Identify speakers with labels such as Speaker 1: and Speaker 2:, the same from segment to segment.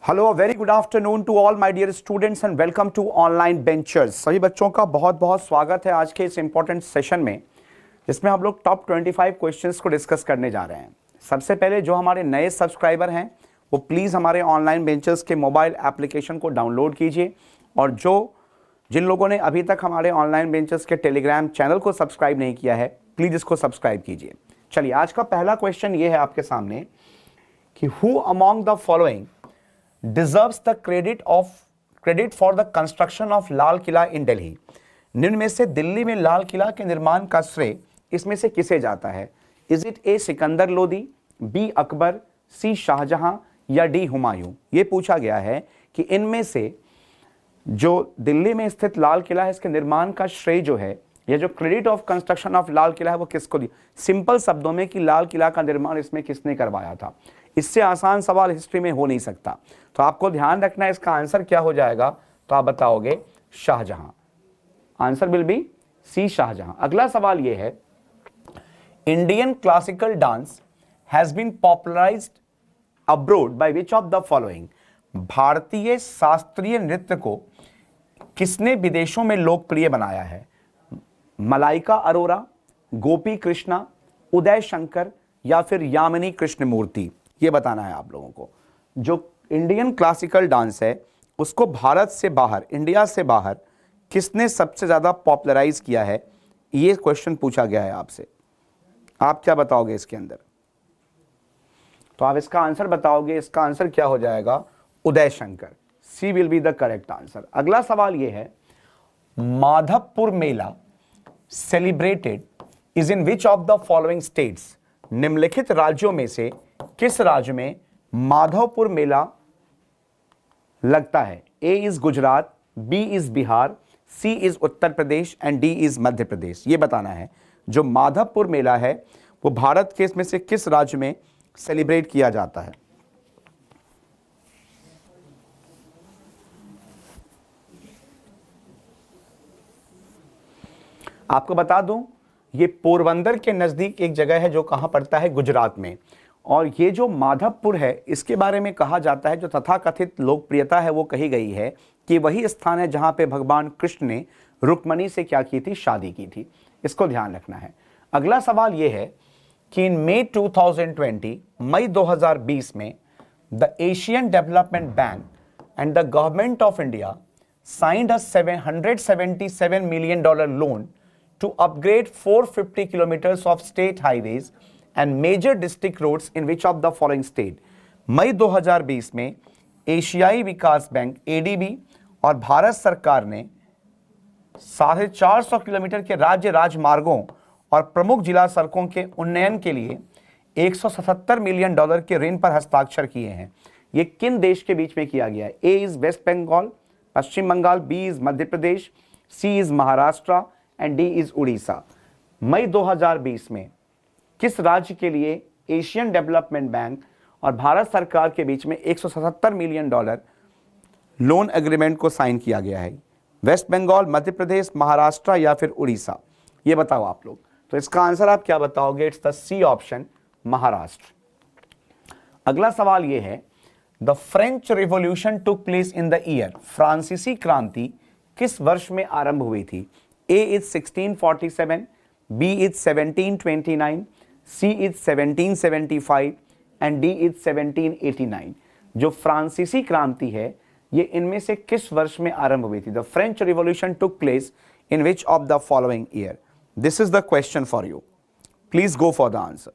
Speaker 1: Hello, very good afternoon to all my dear students and welcome to online benchers. सभी बच्चों का बहुत बहुत स्वागत है आज के इस इंपॉर्टेंट सेशन में, जिसमें हम लोग टॉप 25 क्वेश्चंस को डिस्कस करने जा रहे हैं। सबसे पहले जो हमारे नए सब्सक्राइबर हैं वो प्लीज़ हमारे ऑनलाइन बेंचर्स के मोबाइल एप्लीकेशन को डाउनलोड कीजिए, और जिन लोगों ने अभी तक हमारे ऑनलाइन बेंचर्स के टेलीग्राम चैनल को सब्सक्राइब नहीं किया है प्लीज़ इसको सब्सक्राइब कीजिए। चलिए, आज का पहला क्वेश्चन ये है आपके सामने कि who among the following deserves the credit for the construction of Lal Qila in Delhi। निम्न में से दिल्ली में लाल किला के निर्माण का श्रेय इसमें से किसे जाता है? Is it A Sikandar Lodi, B Akbar, C Shahjahan या डी हुमायूं? ये पूछा गया है कि इनमें से जो दिल्ली में स्थित लाल किला है इसके निर्माण का श्रेय जो है, या जो credit of construction of Lal Qila है वो किसको दी? सिंपल शब्दों में कि लाल किला का निर्माण इसमें किसने करवाया था। इससे आसान सवाल हिस्ट्री में हो नहीं सकता, तो आपको ध्यान रखना है इसका आंसर क्या हो जाएगा। तो आप बताओगे Shahjahan. Answer will be C, Shahjahan. अगला सवाल यह है, Indian classical dance has been popularised abroad by which of the following. भारतीय शास्त्रीय नृत्य को किसने विदेशों में लोकप्रिय बनाया है? मलाइका अरोरा, गोपी कृष्णा, उदय शंकर या फिर यामिनी कृष्णमूर्ति? ये बताना है आप लोगों को। जो इंडियन क्लासिकल डांस है उसको भारत से बाहर, इंडिया से बाहर किसने सबसे ज़्यादा पॉपुलराइज किया है, ये क्वेश्चन पूछा गया है आपसे। आप क्या बताओगे इसके अंदर? तो आप इसका आंसर बताओगे। इसका आंसर क्या हो जाएगा? Uday Shankar. C will be the correct answer. अगला सवाल ये है, Madhavpur Mela celebrated is in which of the following states. निम्नलिखित राज्यों में से किस राज्य में माधवपुर मेला लगता है? A is Gujarat, B is Bihar, C is Uttar Pradesh and D is Madhya Pradesh. ये बताना है जो माधवपुर मेला है वो भारत के इसमें से किस राज्य में सेलिब्रेट किया जाता है। आपको बता दूं, ये पोरबंदर के नजदीक एक जगह है जो कहां पड़ता है? गुजरात में। और ये जो माधवपुर है इसके बारे में कहा जाता है, जो तथाकथित लोकप्रियता है वो कही गई है कि वही स्थान है जहां पे भगवान कृष्ण ने रुक्मणी से क्या की थी? शादी की थी। इसको ध्यान रखना है। अगला सवाल ये है कि इन मई 2020, मई 2020 में the Asian development bank and the government of India signed a $777 million loan to upgrade 450 kilometers of state highways and major district roads in which of the following state। मई 2020 में एशियाई विकास बैंक ADB और भारत सरकार ने 450 kilometre के राज्य राजमार्गों और प्रमुख जिला सड़कों के उन्नयन के लिए $177 मिलियन के ऋण पर हस्ताक्षर किए हैं। ये किन देश के बीच में किया गया है? A is West Bengal, Paschim Bangal, B is Madhya Pradesh, C is Maharashtra and D is Orissa. मई 2020 में किस राज्य के लिए एशियन डेवलपमेंट बैंक और भारत सरकार के बीच में $177 मिलियन लोन एग्रीमेंट को साइन किया गया है? वेस्ट बंगाल, मध्य प्रदेश, महाराष्ट्र या फिर उड़ीसा? ये बताओ आप लोग। तो इसका आंसर आप क्या बताओगे? It's the C option, Maharashtra. अगला सवाल ये है, the French revolution took place in the year. फ्रांसीसी क्रांति किस वर्ष में आरंभ हुई थी? A is 1647, B is 1729, C is 1775 and D is 1789। जो फ्रांसीसी क्रांति है ये इनमें से किस वर्ष में आरंभ हुई थी? The French revolution took place in which of the following year? This is the question for you, please go for the answer.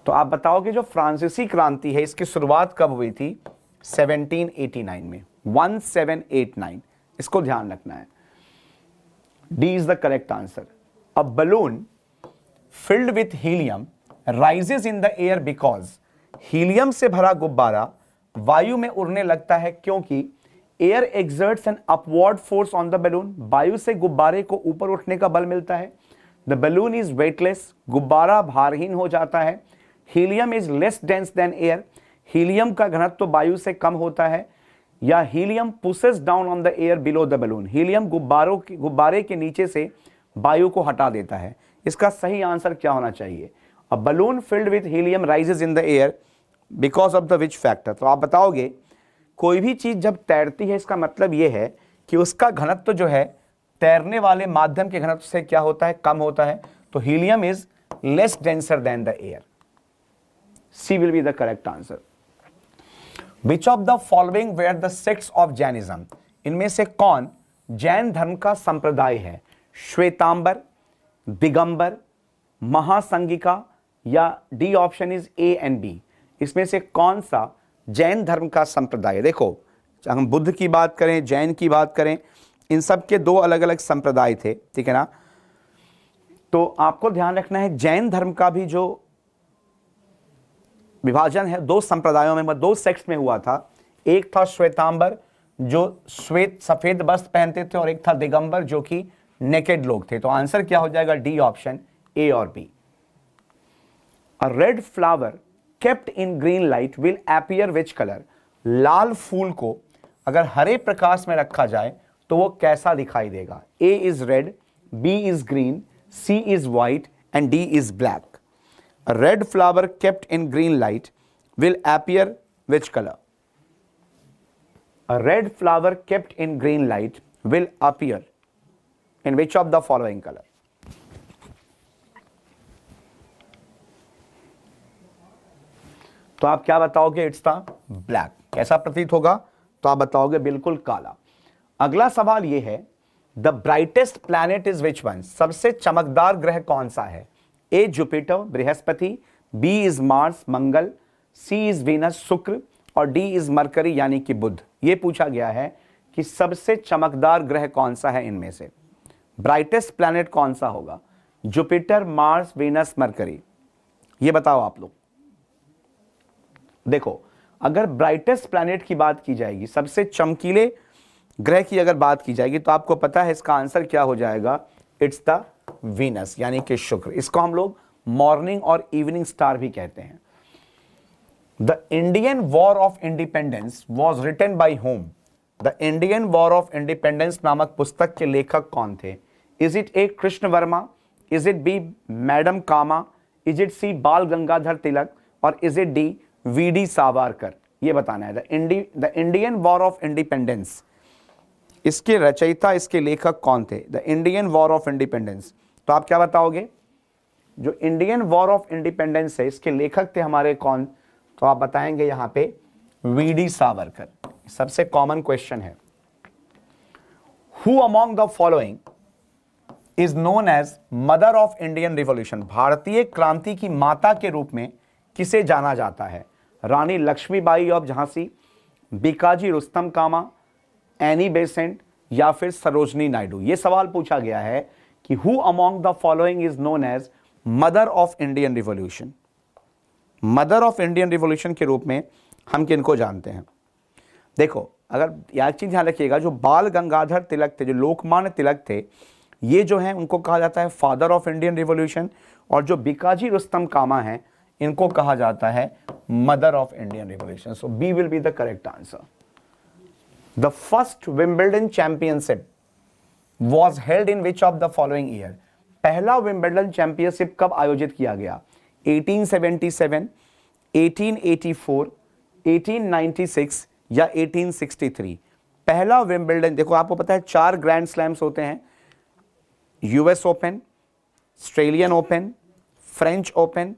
Speaker 1: तो आप बताओगे जो फ्रांसीसी क्रांति है इसकी शुरुआत कब हुई थी? 1789 में, 1789। इसको ध्यान रखना है। D is the correct answer. A balloon filled with helium rises in the air because. Helium से भरा गुब्बारा वायु में उड़ने लगता है क्योंकि air exerts an upward force on the balloon. वायु से गुब्बारे को ऊपर उठने का बल मिलता है। द बलून इज वेटलेस, गुब्बारा भारहीन हो जाता है। Helium is less dense then air, helium का घनत्व तो वायु से कम होता है। या helium pushes down on the air below the balloon, helium गुब्बारे के नीचे से वायु को हटा देता है। इसका सही आंसर क्या होना चाहिए? A balloon filled with helium rises in the air because of the which factor. तो आप बताओगे कोई भी चीज जब तैरती है इसका मतलब यह है कि उसका घनत्व जो है तैरने वाले माध्यम के घनत्व से क्या होता है, कम होता है। तो helium is less denser than the air. C will be the correct answer. Which of the following were the sects of Jainism, इनमें से कौन जैन धर्म का संप्रदाय है? श्वेतांबर, दिगंबर, महासंगिका या D option is A and B. इसमें से कौन सा जैन धर्म का संप्रदाय है? देखो हम बुद्ध की बात करें, जैन की बात करें, इन सब के दो अलग अलग संप्रदाय थे, ठीक है ना। तो आपको ध्यान रखना है जैन धर्म का भी जो विभाजन है दो संप्रदायों में, दो सेक्ट्स में हुआ था। एक था श्वेतांबर जो श्वेत सफेद वस्त्र पहनते थे और एक था दिगंबर जो कि नेकेड लोग थे। तो आंसर क्या हो जाएगा? डी ऑप्शन, ए और B. A red flower kept in green light will appear which colour? लाल फूल को अगर हरे प्रकाश में रखा जाए तो वो कैसा दिखाई देगा? A is red, B is green, C is white and D is black. A red flower kept in green light will appear which color? A red flower kept in green light will appear in which of the following color? तो आप क्या बताओगे? It's the black. कैसा प्रतीत होगा? तो आप बताओगे बिल्कुल काला। अगला सवाल यह है, the brightest planet is which one? सबसे चमकदार ग्रह कौन सा है? ए जुपिटर बृहस्पति, बी इज मार्स मंगल, सी इज वीनस शुक्र और डी इज मरकरी यानी कि बुध। यह पूछा गया है कि सबसे चमकदार ग्रह कौन सा है इनमें से, ब्राइटेस्ट प्लैनेट कौन सा होगा? जुपिटर, मार्स, वीनस, मरकरी, ये बताओ आप लोग। देखो अगर ब्राइटेस्ट प्लैनेट की बात की जाएगी, सबसे चमकीले ग्रह की अगर बात की जाएगी तो आपको पता है इसका आंसर क्या हो जाएगा? इट्स द वीनस यानी कि शुक्र। इसको हम लोग मॉर्निंग और इवनिंग स्टार भी कहते हैं। The Indian war of independence was written by whom? The Indian war of independence नामक पुस्तक के लेखक कौन थे? Is it A Krishna Varma, is it B madam Cama, is it C Bal Gangadhar Tilak और is it D V D Savarkar? ये बताना है। The Indian war of independence, इसके रचयिता, इसके लेखक कौन थे? The Indian war of independence. तो आप क्या बताओगे? जो इंडियन वॉर ऑफ इंडिपेंडेंस है इसके लेखक थे हमारे कौन? तो आप बताएंगे यहां पे वी डी सावरकर। सबसे कॉमन क्वेश्चन है। Who among the following is known as mother of Indian revolution? भारतीय क्रांति की माता के रूप में किसे जाना जाता है? Rani Lakshmibai of Jhansi, Bhikaji Rustom Cama, Annie Besant या फिर सरोजनी नायडू? ये सवाल पूछा गया है कि who among the following is known as mother of Indian revolution? Mother of Indian revolution के रूप में हम किनको जानते हैं? देखो अगर यह चीज ध्यान रखिएगा, जो बाल गंगाधर तिलक थे, जो लोकमान्य तिलक थे, ये जो हैं उनको कहा जाता है फादर ऑफ इंडियन रिवॉल्यूशन, और जो बीकाजी रुस्तम कामा हैं इनको कहा जाता है mother of Indian revolution. So B will be the correct answer. The first Wimbledon championship was held in which of the following year? पहला विंबलडन चैंपियनशिप कब आयोजित किया गया? 1877, 1884, 1896 या 1863? पहला विंबलडन, देखो आपको पता है 4 ग्रैंड स्लैम्स होते हैं, US open, Australian open, French open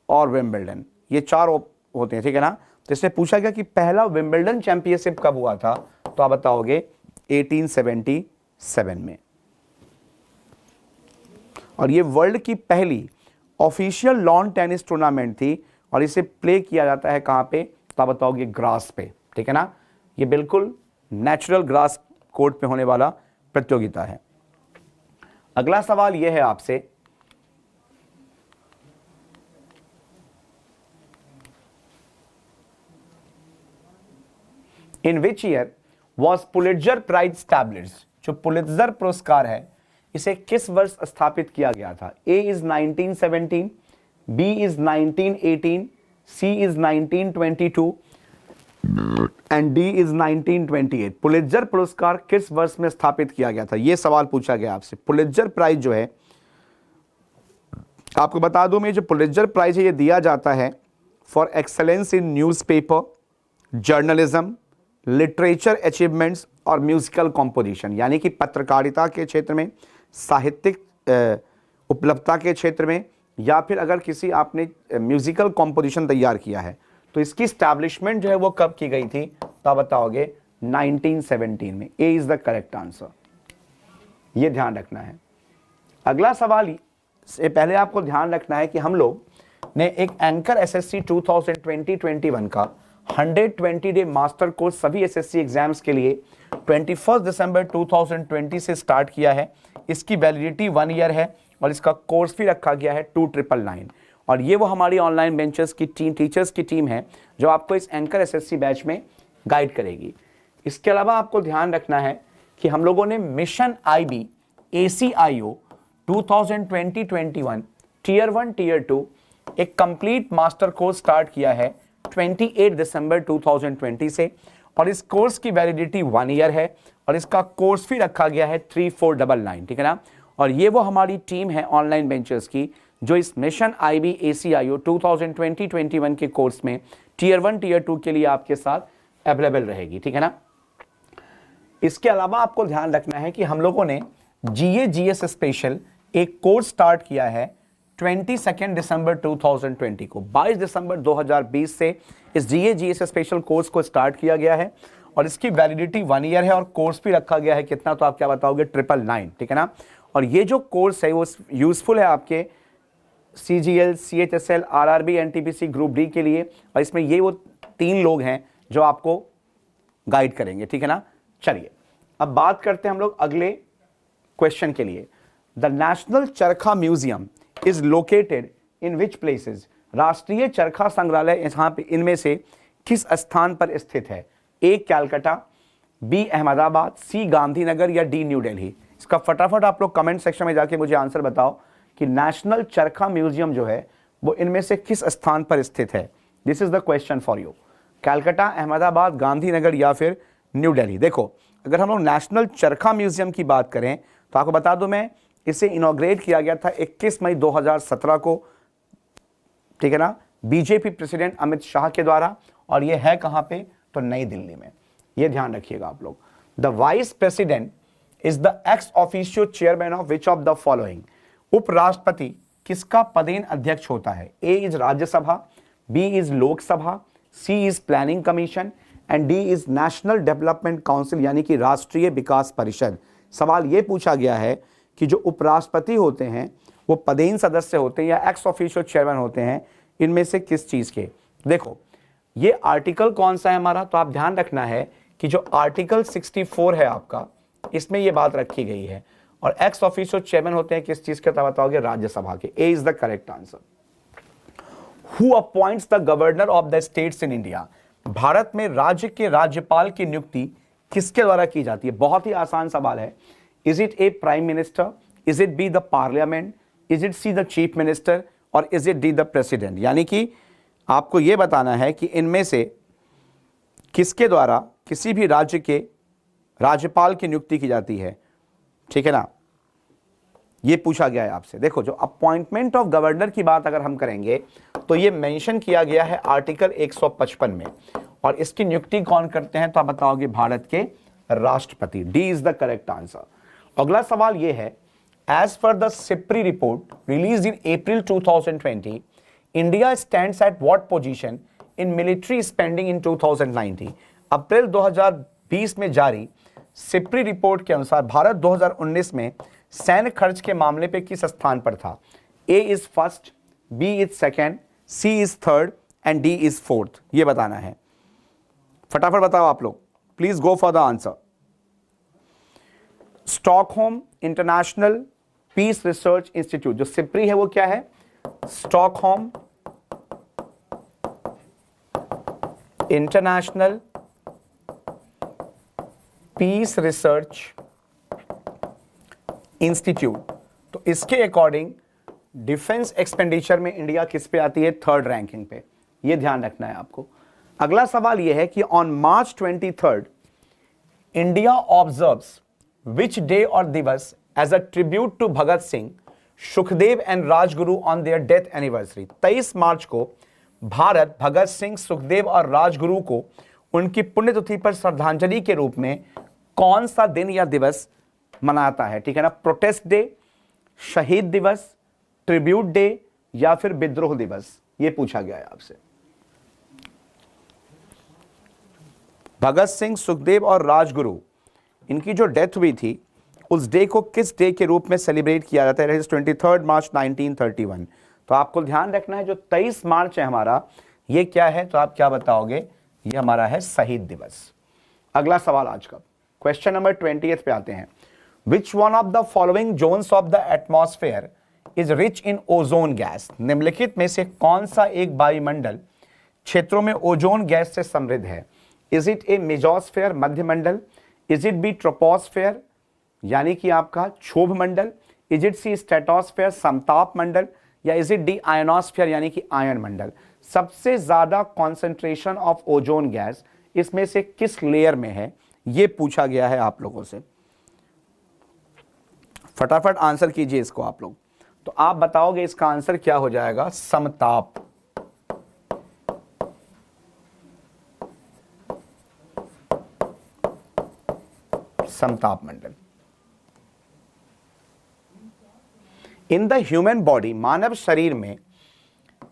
Speaker 1: और विंबलडन, ये 4 होते हैं, ठीक है ना। तो इससे पूछा गया कि पहला विंबलडन चैंपियनशिप कब हुआ था? तो आप बताओगे 1877 में। और ये वर्ल्ड की पहली ऑफिशियल लॉन टेनिस टूर्नामेंट थी और इसे प्ले किया जाता है कहां पे? तो आप बताओगे ग्रास पे, ठीक है ना। ये बिल्कुल नेचुरल ग्रास कोर्ट पे होने वाला प्रतियोगिता है। अगला सवाल यह है आपसे, in which year was Pulitzer prize established? जो पुलिट्जर पुरस्कार है इसे किस वर्ष स्थापित किया गया था? A is 1917, B is 1918, C is 1922 and D is 1928। Pulitzer पुरस्कार किस वर्ष में स्थापित किया गया था? यह सवाल पूछा गया आपसे। पुलिट्जर प्राइज जो है, आपको बता दूं मैं, जो पुलिट्जर प्राइज है ये दिया जाता है for excellence in newspaper, journalism, literature achievements और म्यूजिकल कॉम्पोजिशन, यानी कि पत्रकारिता के क्षेत्र में, साहित्यिक उपलब्धता के क्षेत्र में, या फिर अगर किसी आपने म्यूजिकल कॉम्पोजिशन तैयार किया है तो इसकी स्टैब्लिशमेंट जो है वो कब की गई थी, तो आप बताओगे 1917 में। ए इज द करेक्ट आंसर, ये ध्यान रखना है। अगला सवाल से पहले आपको ध्यान रखना है कि हम लोग ने एक एंकर एसएससी 2020-21 का 120 डे मास्टर कोर्स सभी एसएससी एग्जाम्स के लिए 21 दिसंबर 2020 से स्टार्ट किया है। इसकी वैलिडिटी 1 ईयर है और इसका कोर्स भी रखा गया है 2999। और ये वो हमारी ऑनलाइन बेंचर्स की टीम, टीचर्स की टीम है जो आपको इस एंकर एसएससी बैच में गाइड करेगी। इसके अलावा आपको ध्यान रखना है कि हम लोगों ने mission IB ACIO 2020-21 tier 1 tier 2 एक कंप्लीट मास्टर कोर्स स्टार्ट किया है 28 दिसंबर 2020 से, और इस कोर्स की वैलिडिटी 1 ईयर है और इसका कोर्स भी रखा गया है 3499, ठीक है ना। और ये वो हमारी टीम है ऑनलाइन बेंचर्स की जो इस मिशन आईबी ACIO 2020-21 के कोर्स में टीयर 1 टीयर 2 के लिए आपके साथ अवेलेबल रहेगी, ठीक है ना। इसके अलावा आपको ध्यान रखना है कि हम लोगों ने GS स्पेशल एक कोर्स स्टार्ट किया है 22 दिसंबर 2020 को। 22 दिसंबर 2020 से इस GS स्पेशल कोर्स को स्टार्ट किया गया है और इसकी वैलिडिटी 1 ईयर है और कोर्स भी रखा गया है कितना, तो आप क्या बताओगे 999, ठीक है ना। और ये जो कोर्स है वो यूजफुल है आपके CGL, CHSL, RRB, NTPC group D के लिए, और इसमें ये वो 3 लोग हैं जो आपको गाइड करेंगे, ठीक है ना। चलिए अब बात करते हैं हम लोग अगले क्वेश्चन के लिए। द नेशनल चरखा museum is located in which places? राष्ट्रीय चरखा संग्रहालय यहाँ पे इनमें से किस स्थान पर स्थित है? A Calcutta, B Ahmedabad, C Gandhinagar या D न्यू दिल्ली? इसका फटाफट आप लोग कमेंट सेक्शन में जाके मुझे आंसर बताओ कि नेशनल चरखा म्यूजियम जो है वो इनमें से किस स्थान पर स्थित है। This is the question for you. Calcutta, Ahmedabad, Gandhinagar या फिर न्यू दिल्ली? देखो अगर हम लोग नेशनल चरखा म्यूजियम की बात करें तो आपको बता दूं मैं इसे इनॉग्रेट किया गया था 21 मई 2017 को, ठीक है ना, बीजेपी प्रेसिडेंट अमित शाह के द्वारा, और ये है कहां पे, तो नई दिल्ली में। ये ध्यान रखिएगा आप लोग। The vice president is the ex officio chairman of which of the following? उपराष्ट्रपति किसका पदेन अध्यक्ष होता है? A is Rajya Sabha, B is Lok Sabha, C is planning commission and D is national development council, यानी कि राष्ट्रीय विकास परिषद। सवाल ये पूछा गया है कि जो उपराष्ट्रपति होते हैं वो पदेन सदस्य होते हैं या एक्स ऑफिशियो चेयरमैन होते हैं, इनमें से किस चीज के? देखो ये आर्टिकल कौन सा है हमारा, तो आप ध्यान रखना है कि जो आर्टिकल 64 है आपका, इसमें ये बात रखी गई है, और एक्स ऑफिशियो चेयरमैन होते हैं किस चीज के, तो बताओगे राज्यसभा के। A is the correct answer. Who appoints the governor of the states in India? Bharat में राज्य के राज्यपाल की नियुक्ति किसके द्वारा की जाती है? बहुत ही आसान सवाल है। Is it A prime minister, is it B the parliament, is it C the chief minister और is it D the president? यानी कि आपको यह बताना है कि इनमें से किसके द्वारा किसी भी राज्य के राज्यपाल की नियुक्ति की जाती है, ठीक है ना, ये पूछा गया है आपसे। देखो जो अपॉइंटमेंट ऑफ गवर्नर की बात अगर हम करेंगे तो ये मेंशन किया गया है आर्टिकल 155 में, और इसकी नियुक्ति कौन करते हैं, तो आप बताओगे भारत के राष्ट्रपति। D is the correct answer. अगला सवाल ये है, as per the SIPRI report release in April 2020 India stands at what position in military spending in 2019? April 2020 में जारी सिप्री रिपोर्ट के अनुसार भारत 2019 में सैन्य खर्च के मामले पे किस स्थान पर था? A is first, B is second, C is third and D is fourth? ये बताना है, फटाफट बताओ आप लोग, please go for the answer. Stockholm international peace research institute, जो सिप्री है वो क्या है? Stockholm international peace research institute. तो इसके अकॉर्डिंग डिफेंस एक्सपेंडिचर में इंडिया किस पे आती है? थर्ड रैंकिंग पे। ये ध्यान रखना है आपको। अगला सवाल यह है कि on March 23 India observes which day और दिवस as a tribute to Bhagat Singh, Sukhdev and Rajguru on their death anniversary? 23 मार्च को भारत भगत सिंह, सुखदेव और राजगुरु को उनकी पुण्यतिथि पर श्रद्धांजलि के रूप में कौन सा दिन या दिवस मनाता है? ठीक है ना, प्रोटेस्ट डे, शहीद दिवस, ट्रिब्यूट डे या फिर विद्रोह दिवस, ये पूछा गया है आपसे। भगत सिंह, सुखदेव और राजगुरु, इनकी जो डेथ हुई थी उस डे को किस डे के रूप में सेलिब्रेट किया जाता है? 23 मार्च 1931। तो आपको ध्यान रखना है जो 23 मार्च है हमारा, ये क्या है? तो आप क्या बताओगे? ये हमारा है शहीद दिवस। अगला सवाल आज का क्वेश्चन नंबर 20 पे आते हैं। विच one of the following zones of the atmosphere is rich in ozone gas? निम्नलिखित में से कौन सा एक वायुमंडल क्षेत्रों में ओजोन गैस से समृद्ध है? इज इट ए मेजोस्फेयर, मध्यमंडल? इज इट बी ट्रोपोस्फेयर यानी कि आपका क्षोभ मंडल? इज इट सी स्ट्रेटोस्फेयर, समताप मंडल? या इज इट डी आयनोस्फेयर यानी कि आयन मंडल? सबसे ज्यादा कॉन्सेंट्रेशन ऑफ ओजोन गैस इसमें से किस लेयर में है, यह पूछा गया है आप लोगों से। फटाफट आंसर कीजिए इसको आप लोग। तो आप बताओगे इसका आंसर क्या हो जाएगा? समताप। समताप मंडल। इन द ह्यूमन बॉडी, मानव शरीर में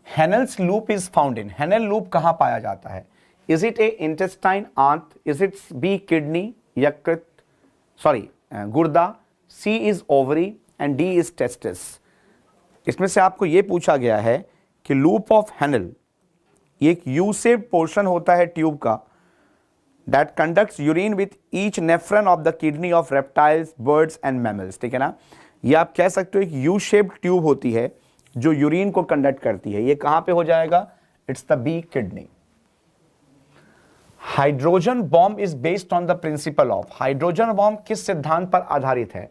Speaker 1: Henle's loop is found in. Henle loop कहां पाया जाता है? इज इट ए इंटेस्टाइन, आंत? इज इट बी किडनी, यकृत, गुर्दा? C is ovary and D is testis. इसमें से आपको यह पूछा गया है कि लूप ऑफ हेनल एक यू शेप्ड पोर्शन होता है ट्यूब का, that conducts urine with each nephron of the kidney of reptiles, birds and mammals। ठीक है ना, ये आप कह सकते हो एक यू शेप्ड ट्यूब होती है जो यूरिन को कंडक्ट करती है। ये कहां पे हो जाएगा? It's the B kidney. Hydrogen bomb is based on the principle of. Hydrogen bomb किस सिद्धांत पर आधारित है?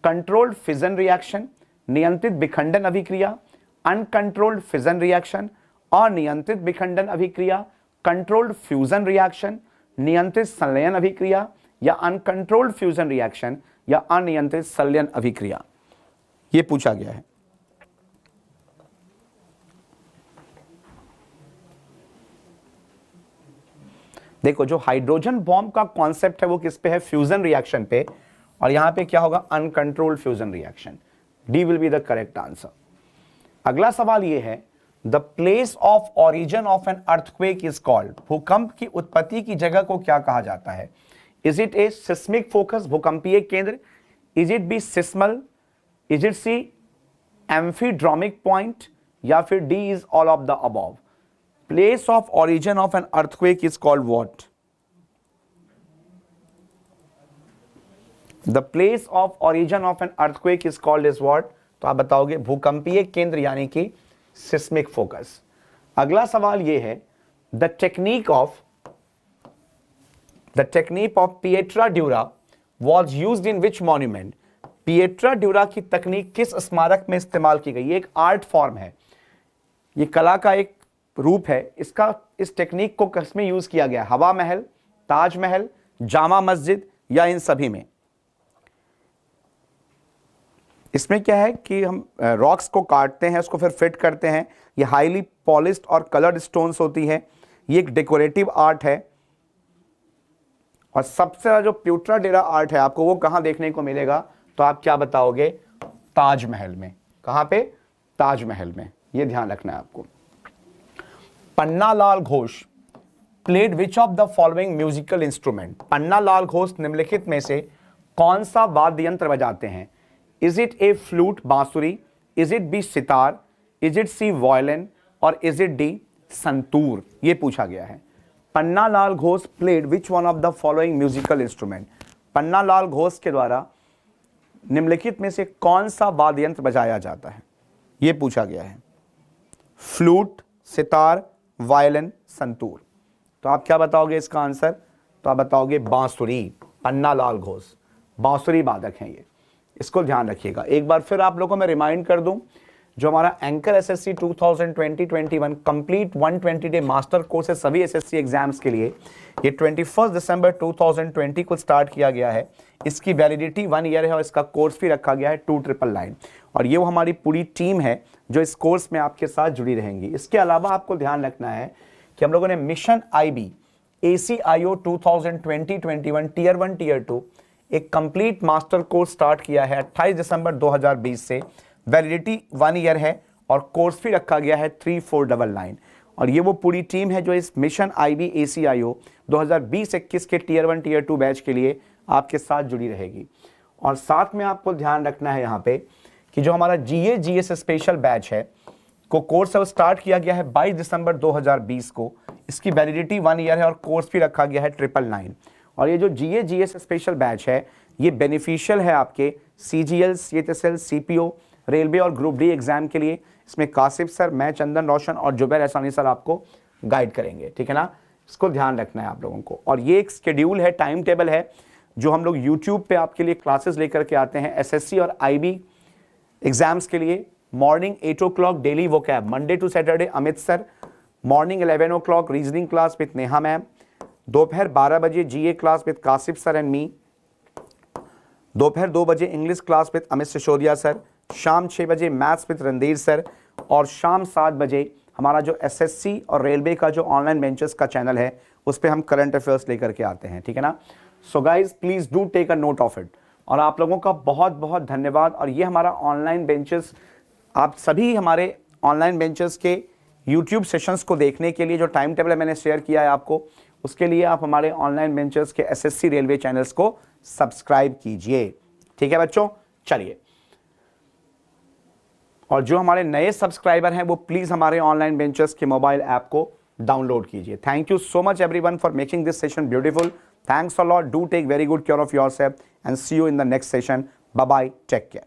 Speaker 1: कंट्रोल्ड फिजन रिएक्शन, नियंत्रित विखंडन अभिक्रिया, अनकंट्रोल्ड फिजन रिएक्शन, अनियंत्रित विखंडन अभिक्रिया, कंट्रोल्ड फ्यूजन रिएक्शन, नियंत्रित संलयन अभिक्रिया, या अनकंट्रोल्ड फ्यूजन रिएक्शन या अनियंत्रित संलयन अभिक्रिया, यह पूछा गया है। देखो जो हाइड्रोजन बॉम्ब का कॉन्सेप्ट है वो किस पे है? फ्यूजन रिएक्शन पे, और यहां पे क्या होगा? Uncontrolled fusion reaction. D will be the correct answer. अगला सवाल ये है, the place of origin of an earthquake is called. भूकंप की उत्पत्ति की जगह को क्या कहा जाता है? Is it A seismic focus, भूकंपीय केंद्र? Is it B seismal? Is it C amphidromic point? या फिर D is all of the above? Place of origin of an earthquake is called what? The place of origin of an earthquake is called is what? तो आप बताओगे भूकंपीय केंद्र यानी कि seismic focus. अगला सवाल यह है, the technique of Pietra dura was used in which monument? Pietra dura की तकनीक किस स्मारक में इस्तेमाल की गई? ये एक आर्ट फॉर्म है, ये कला का एक रूप है। इस टेक्निक को किस में यूज किया गया? हवा महल, ताजमहल, जामा मस्जिद या इन सभी में? इसमें क्या है कि हम रॉक्स को काटते हैं, उसको फिर फिट करते हैं। ये हाईली पॉलिश्ड और कलर्ड स्टोन्स होती है। ये एक डेकोरेटिव आर्ट है। और सबसे ज़्यादा जो पिएट्रा ड्यूरा आर्ट है आपको वो कहाँ देखने को मिलेगा? तो आप क्या बताओगे? ताजमहल में। कहाँ पे? ताजमहल में। ये ध्यान रखना है आपको। Pannalal Ghosh played which of the following musical instrument? Pannalal Ghosh निम्नलिखित में से कौन सा वाद्य यंत्र बजाते हैं? इज इट ए फ्लूट, बांसुरी? Is it B sitar? Is it C violin? और इज इट डी संतूर? ये पूछा गया है। Pannalal Ghosh played which one of the following musical instrument? Pannalal Ghosh के द्वारा निम्नलिखित में से कौन सा वाद्य यंत्र बजाया जाता है? ये पूछा गया है। Flute, sitar, violin, santoor. तो आप क्या बताओगे इसका आंसर? तो आप बताओगे बांसुरी। पन्नालाल घोष बांसुरी वादक हैं ये, इसको ध्यान रखिएगा। एक बार फिर आप लोगों को मैं रिमाइंड कर दूं, जो हमारा anchor SSC 2020-21 complete 120 day master course है सभी एसएससी एग्जाम्स के लिए, ये 21 दिसंबर 2020 को स्टार्ट किया गया है। इसकी वैलिडिटी 1 ईयर है और इसका कोर्स भी रखा गया है 2999। और ये वो हमारी पूरी टीम है जो इस कोर्स में आपके साथ जुड़ी रहेंगी। इसके अलावा आपको ध्यान रखना है कि हम लोगों ने mission IB ACIO 2020-21 tier 1 tier 2 एक कंप्लीट मास्टर कोर्स स्टार्ट किया है 28 दिसंबर 2020 से। वैलिडिटी 1 ईयर है और कोर्स फी रखा गया है 3499। और ये वो पूरी टीम है जो इस मिशन IB ACIO 2020-21 के टीयर 1 टीयर 2 बैच के लिए आपके साथ जुड़ी रहेगी। और साथ में आपको ध्यान रखना है यहाँ पे कि जो हमारा GA GS स्पेशल बैच है को कोर्स स्टार्ट किया गया है 22 दिसंबर 2020 को। इसकी वैलिडिटी 1 ईयर है और कोर्स फी रखा गया है 999। और ये जो GA GS स्पेशल बैच है ये बेनिफिशियल है आपके CGL CHSL CPO रेलवे और ग्रुप डी एग्जाम के लिए। इसमें कासिफ सर, मैं चंदन रोशन और जुबैर एहसानी सर आपको गाइड करेंगे, ठीक है ना। इसको ध्यान रखना है आप लोगों को। और ये एक शेड्यूल है, टाइम टेबल है जो हम लोग यूट्यूब पे आपके लिए क्लासेस लेकर के आते हैं SSC और IB एग्जाम्स के लिए। Morning 8 o'clock daily vocab Monday to Saturday Amit sir, morning 11 o'clock reasoning class with Neha ma'am, दोपहर 12 बजे GA class with Kasif sir and me, दोपहर 2 बजे English class with Amit Sisodia sir, शाम 6 बजे मैथ्स विद रणधीर सर, और शाम 7 बजे हमारा जो SSC और रेलवे का जो ऑनलाइन बेंचेस का चैनल है उस पर हम करंट अफेयर्स लेकर के आते हैं, ठीक है ना। So guys please do take a note of it. और आप लोगों का बहुत बहुत धन्यवाद। और ये हमारा ऑनलाइन बेंचेस, आप सभी हमारे ऑनलाइन बेंचेस के यूट्यूब सेशंस को देखने के लिए जो टाइम टेबल मैंने शेयर किया है आपको, उसके लिए आप हमारे ऑनलाइन बेंचेस के SSC रेलवे चैनल्स को सब्सक्राइब कीजिए, ठीक है बच्चों। चलिए, और जो हमारे नए सब्सक्राइबर हैं वो प्लीज हमारे ऑनलाइन बेंचेस के मोबाइल ऐप को डाउनलोड कीजिए। Thank you so much everyone for making this session beautiful. Thanks a lot. Do take very good care of yourself and see you in the next session. Bye bye. Take care.